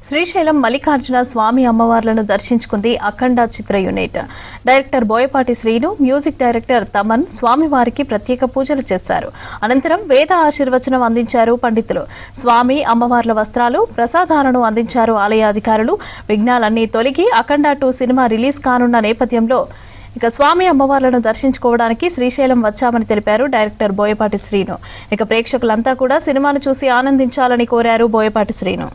శ్రీశైలం మల్లికార్జున స్వామి అమ్మవార్లను దర్శించుకుంది అఖండ చిత్ర unit. Director Boyapati Srinu, music director Thaman స్వామివారికి ప్రత్యేక పూజలు చేశారు. అనంతరం వేద ఆశీర్వచనం అందించారు పండితులు. స్వామి అమ్మవార్ల వస్త్రాలు, ప్రసాదాలను అందించారు ఆలయ అధికారులు. విఘ్నాలన్నీ తొలగి అఖండ 2 సినిమా రిలీజ్ కానున్న నేపథ్యంలో స్వామి అమ్మవార్లను దర్శించుకోవడానికి శ్రీశైలం వచ్చామని తెలిపారు డైరెక్టర్ బోయపాటి శ్రీను. ప్రేక్షకులంతా కూడా సినిమాను చూసి ఆనందించాలని కోరారు బోయపాటి శ్రీను.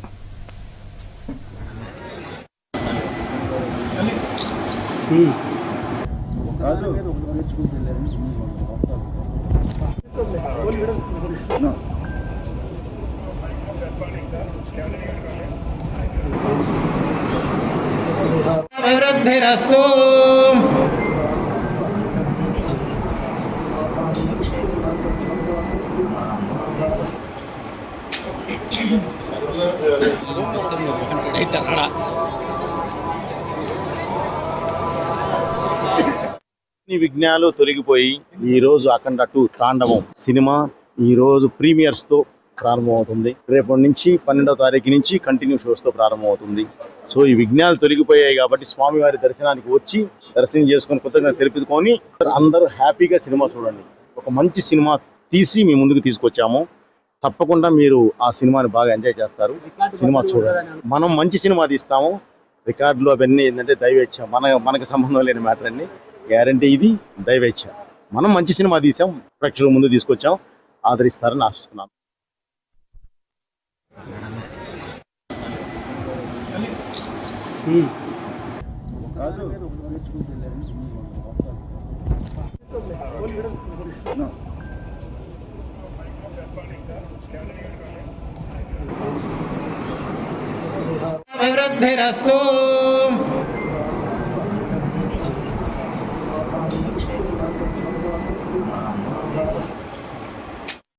అభివృద్ధిరస్తు. విఘ్నాలు తొలగిపోయి ఈ రోజు అఖండ 2 తాండవం సినిమా ఈ రోజు ప్రీమియర్స్ తో ప్రారంభమవుతుంది. రేపటి నుంచి 12వ తారీఖు నుంచి కంటిన్యూ షోస్ తో ప్రారంభమవుతుంది. సో ఈ విఘ్నాలు తొలగిపోయాయి కాబట్టి స్వామివారి దర్శనానికి వచ్చి దర్శనం చేసుకుని కృతజ్ఞత తెలుపుకొని అందరూ హ్యాపీగా సినిమా చూడండి. ఒక మంచి సినిమా తీసి మీ ముందుకు తీసుకొచ్చాము. తప్పకుండా మీరు ఆ సినిమాని బాగా ఎంజాయ్ చేస్తారు. సినిమా చూడండి. మనం మంచి సినిమా తీస్తాము. రికార్డులు అవన్నీ ఏంటంటే దైవేచ్ఛ, మనకు సంబంధం లేని మ్యాటర్ అన్ని. గ్యారంటీ ఇది దైవేచ్ఛ. మనం మంచి సినిమా తీసాం, ప్రేక్షకుల ముందు తీసుకొచ్చాం, ఆదరిస్తారని ఆశిస్తున్నాను. అభివృద్ధిరస్తు.